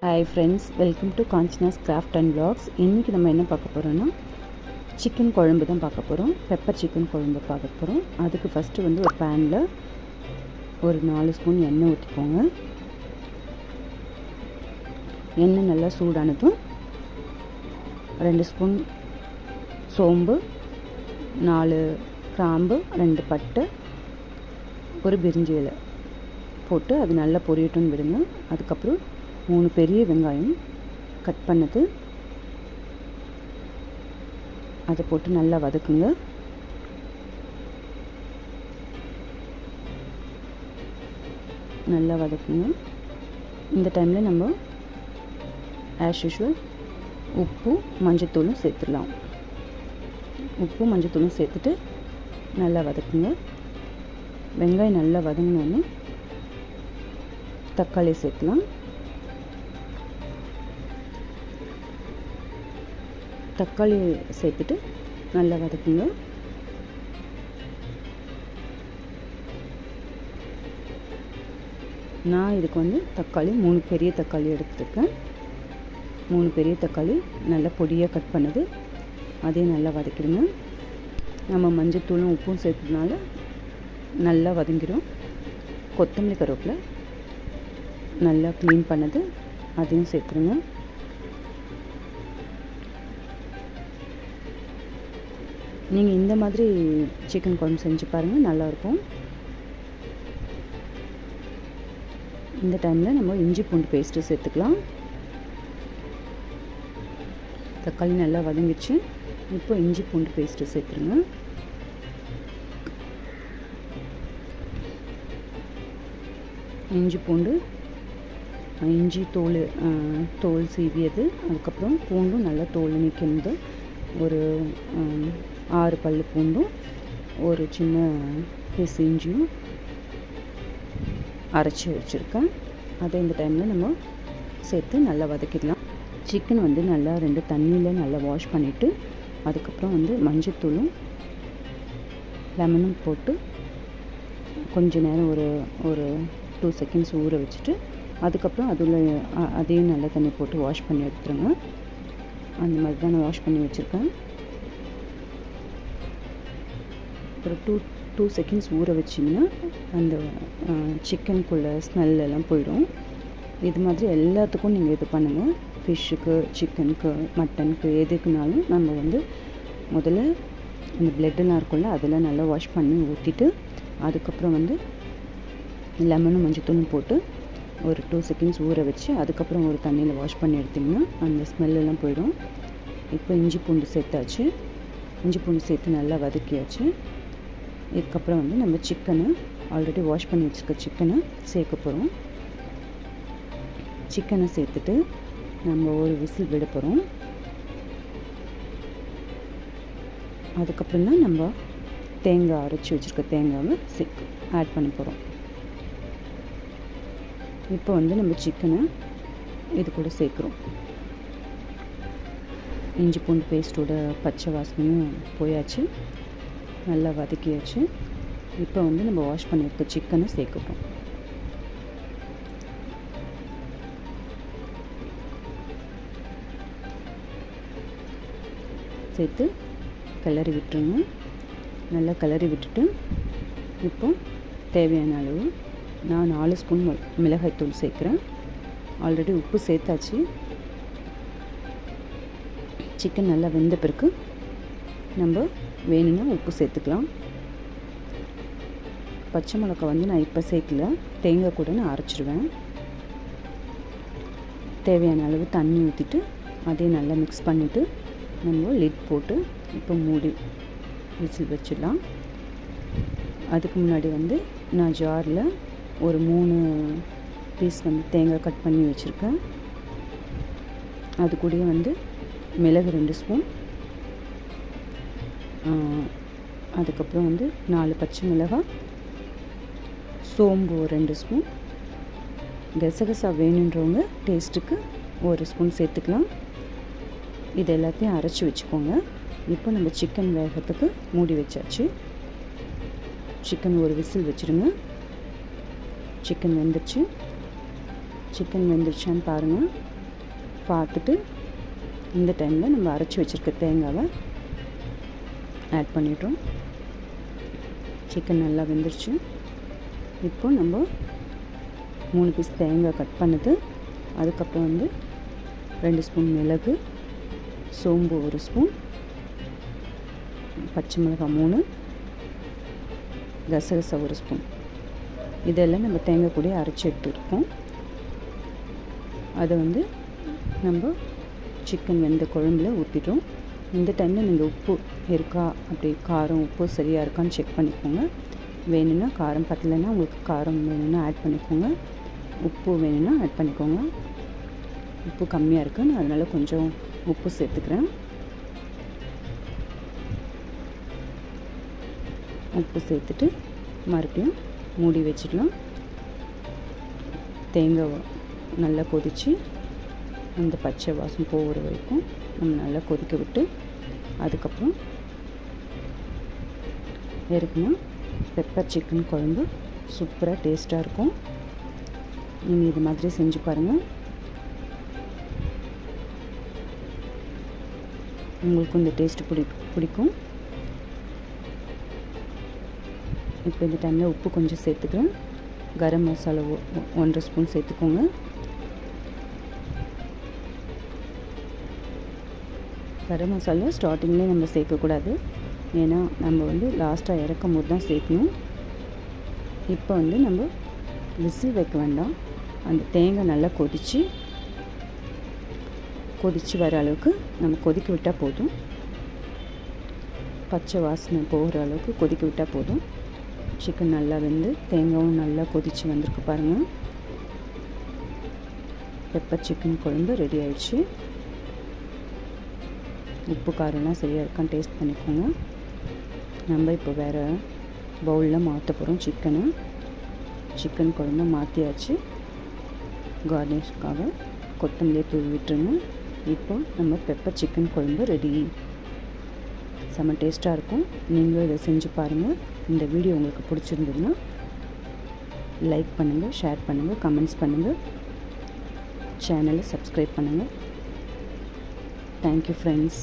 Hi friends, welcome to Kanchana's Craft and Vlogs. இன்னைக்கு நம்ம என்ன பார்க்க போறோம்னா சிக்கன் குழம்பு தான் பார்க்க போறோம். பெப்பர் சிக்கன் குழம்பு பார்க்க போறோம். அதுக்கு ஃபர்ஸ்ட் வந்து ஒரு panல ஒரு 4 ஸ்பூன் எண்ணெய் ஊத்திக்கோங்க. எண்ணெய் நல்லா சூடானதும் 2 ஸ்பூன் சோம்பு, 4 கிராம்பு, 2 பட்டை, ஒரு பிரிஞ்சி இலை போட்டு அது நல்லா பொரியட்டும் விடுங்க. அதுக்கப்புறம் 3 பெரிய வெங்காயம் கட் பண்ணது அதை போட்டு நல்லா வதக்குங்க. நல்லா வதக்குங்க. இந்த டைமில் நம்ம ஆஸ் யூஷுவல் உப்பு மஞ்சத்தூளும் சேர்த்துடலாம். உப்பு மஞ்சத்தூளும் சேர்த்துட்டு நல்லா வதக்குங்க. வெங்காயம் நல்லா வதங்கினோன்னு தக்காளி சேர்த்துலாம். தக்காளி சேர்த்துட்டு நல்லா வதக்குங்க. நான் இதுக்கு வந்து தக்காளி 3 பெரிய தக்காளி எடுத்துருக்கேன். 3 பெரிய தக்காளி நல்லா பொடியாக கட் பண்ணது அதையும் நல்லா வதக்கிடுங்க. நம்ம மஞ்சத்தூளும் உப்பும் சேர்த்ததுனால நல்லா வதங்கிடும். கொத்தமல்லி கருவேப்பிலை நல்லா க்ளீன் பண்ணது அதையும் சேர்த்துருங்க. நீங்கள் இந்த மாதிரி சிக்கன் குழம்பு செஞ்சு பாருங்கள், நல்லாயிருக்கும். இந்த டைமில் நம்ம இஞ்சி பூண்டு பேஸ்ட்டு சேர்த்துக்கலாம். தக்காளி நல்லா வதங்கிடுச்சு. இப்போ இஞ்சி பூண்டு பேஸ்ட்டு சேர்த்துருங்க. இஞ்சி பூண்டு, இஞ்சி தோல் சீவியது, அதுக்கப்புறம் பூண்டும் நல்லா தோல் நீக்கினது, ஒரு 6 பல்லு பூண்டும் ஒரு சின்ன பீஸ் இஞ்சியும் அரைச்சி வச்சுருக்கேன். அதை இந்த டைமில் நம்ம சேர்த்து நல்லா வதக்கிடலாம். சிக்கன் வந்து நல்லா 2 தண்ணியில் நல்லா வாஷ் பண்ணிவிட்டு அதுக்கப்புறம் வந்து மஞ்சத்தூளும் லெமனும் போட்டு கொஞ்ச நேரம் ஒரு 2 செகண்ட்ஸ் ஊற வச்சுட்டு அதுக்கப்புறம் அதையும் நல்லா தண்ணி போட்டு வாஷ் பண்ணி எடுத்துருங்க. அந்த மாதிரி தான் நான் வாஷ் பண்ணி வச்சுருக்கேன். ஒரு 2 செகண்ட்ஸ் ஊற வச்சிங்கன்னா அந்த சிக்கனுக்குள்ளே ஸ்மெல்லாம் போயிடும். இது மாதிரி எல்லாத்துக்கும் நீங்கள் இது பண்ணுங்கள். ஃபிஷ்ஷுக்கு, சிக்கனுக்கு, மட்டனுக்கு, எதுக்குனாலும் நம்ம வந்து முதல்ல இந்த பிளட்டெல்லாம் இருக்கும்ல அதெல்லாம் நல்லா வாஷ் பண்ணி ஊற்றிட்டு அதுக்கப்புறம் வந்து லெமனும் மஞ்சத்தூளும் போட்டு ஒரு 2 செகண்ட்ஸ் ஊற வச்சு அதுக்கப்புறம் ஒரு தண்ணியில் வாஷ் பண்ணி எடுத்திங்கன்னா அந்த ஸ்மெல்லாம் போயிடும். இப்போ இஞ்சி பூண்டு சேர்த்தாச்சு. இஞ்சி பூண்டு சேர்த்து நல்லா வதக்கியாச்சு. இதுக்கப்புறம் வந்து நம்ம சிக்கனை ஆல்ரெடி வாஷ் பண்ணி வச்சுருக்க சிக்கனை சேர்க்க போகிறோம். சிக்கனை சேர்த்துட்டு நம்ம ஒரு விசில் விட போகிறோம். அதுக்கப்புறம் தான் நம்ம தேங்காய் அரைச்சி வச்சுருக்க தேங்காவை ஆட் பண்ண போகிறோம். இப்போ வந்து நம்ம சிக்கனை இது கூட சேர்க்குறோம். இஞ்சி பூண்டு பேஸ்ட்டோட பச்சை வாசனையும் போயாச்சு. நல்லா வதக்கியாச்சு. இப்போ வந்து நம்ம வாஷ் பண்ணியிருக்க சிக்கனை சேர்க்குறோம். சேர்த்து கிளறி விட்டுருங்க. நல்லா கிளறி விட்டுட்டு இப்போ தேவையான அளவு நான் 4 ஸ்பூன் மிளகாய்த்தூள் சேர்க்குறேன். ஆல்ரெடி உப்பு சேர்த்தாச்சு. சிக்கன் நல்லா வெந்த பிறகு நம்ம வேணும்னா உப்பு சேர்த்துக்கலாம். பச்சை மிளகாய் வந்து நான் இப்போ சேர்க்கல, தேங்காய் கூட நான் அரைச்சிடுவேன். தேவையான அளவு தண்ணி ஊற்றிட்டு அதையும் நல்லா மிக்ஸ் பண்ணிவிட்டு நம்ம லிட் போட்டு இப்போ மூடி விசில் வச்சிடலாம். அதுக்கு முன்னாடி வந்து நான் ஜாரில் ஒரு 3 பீஸ் வந்து தேங்காய் கட் பண்ணி வச்சுருக்கேன். அது கூடயே வந்து மிளகு 2 ஸ்பூன், அதுக்கப்புறம் வந்து 4 பச்சை மிளகாய், சோம்பு 2 ஸ்பூன், கசகசா வேணுன்றவங்க டேஸ்ட்டுக்கு 1 ஸ்பூன் சேர்த்துக்கலாம். இது எல்லாத்தையும் அரைச்சி வச்சுக்கோங்க. இப்போ நம்ம சிக்கன் வேகிறதுக்கு மூடி வச்சாச்சு. சிக்கன் ஒரு விசில் வச்சுருங்க. சிக்கன் வெந்துடுச்சு. சிக்கன் வெந்துடுச்சான்னு பாருங்கள். பார்த்துட்டு இந்த டைமில் நம்ம அரைச்சி வச்சுருக்க தேங்காவை ஆட் பண்ணிடுறோம். சிக்கன் நல்லா வெந்துருச்சு. இப்போ நம்ம 3 பீஸ் தேங்காய் கட் பண்ணது, அதுக்கப்புறம் வந்து 2 ஸ்பூன் மிளகு, சோம்பு 1 ஸ்பூன், பச்சை மிளகாய் 3, கசகசா 1 ஸ்பூன், இதெல்லாம் நம்ம தேங்காய் கூட அரைச்சி எடுத்துருக்கோம். அதை வந்து நம்ம சிக்கன் வெந்த குழம்புல ஊற்றிடுறோம். இந்த டைமில் நீங்கள் உப்பு இருக்கா, அப்படி காரம் உப்பு சரியாக இருக்கான்னு செக் பண்ணிக்கோங்க. வேணும்னா காரம் பத்தலைன்னா உங்களுக்கு காரம் வேணும்னா ஆட் பண்ணிக்கோங்க, உப்பு வேணும்னா ஆட் பண்ணிக்கோங்க. உப்பு கம்மியாக இருக்குது, நான் அதனால் கொஞ்சம் உப்பு சேர்த்துக்கிறேன். உப்பு சேர்த்துட்டு மறுபடியும் மூடி வச்சிடலாம். தேங்காய் நல்லா கொதித்து அந்த பச்சை வாசம் போகிற வரைக்கும் நம்ம நல்லா கொதிக்க விட்டு, அதுக்கப்புறம் இருக்குன்னா பெப்பர் சிக்கன் குழம்பு சூப்பராக டேஸ்ட்டாக இருக்கும். நீங்கள் இது மாதிரி செஞ்சு பாருங்கள், உங்களுக்கும் இந்த டேஸ்ட்டு பிடிக்கும். இப்போ இந்த டைமில் உப்பு கொஞ்சம் சேர்த்துக்கிறேன். கரம் மசாலா 1.5 ஸ்பூன் சேர்த்துக்கோங்க. கரம் மசாலா ஸ்டார்டிங்லேயே நம்ம சேர்க்கக்கூடாது, ஏன்னா நம்ம வந்து லாஸ்ட்டாக இறக்கும் போது தான் சேர்க்கணும். இப்போ வந்து நம்ம விசில் வைக்க வேண்டாம், அந்த தேங்காய் நல்லா கொதித்து வர அளவுக்கு நம்ம கொதிக்க விட்டால் போதும். பச்சை வாசனை போகிற அளவுக்கு கொதிக்க விட்டால் போதும். சிக்கன் நல்லா வெந்து தேங்காயும் நல்லா கொதித்து வந்திருக்கு பாருங்கள். பெப்பர் சிக்கன் குழம்பு ரெடி ஆயிடுச்சு. உப்பு காரம்லாம் சரியாக இருக்கான்னு டேஸ்ட் பண்ணிக்கோங்க. நம்ம இப்போ வேறு பவுலில் மாற்ற போகிறோம். சிக்கன் குழம்பு மாற்றியாச்சு. கார்னிஷ்காக கொத்தமல்லியை தூவி விட்டுருங்க. இப்போ நம்ம பெப்பர் சிக்கன் குழம்பு ரெடி. செம்ம டேஸ்ட்டாக இருக்கும். நீங்களும் இதை செஞ்சு பாருங்கள். இந்த வீடியோ உங்களுக்கு பிடிச்சிருந்ததுன்னா லைக் பண்ணுங்கள், ஷேர் பண்ணுங்கள், கமெண்ட்ஸ் பண்ணுங்கள், சேனலை சப்ஸ்கிரைப் பண்ணுங்கள். Thank you friends.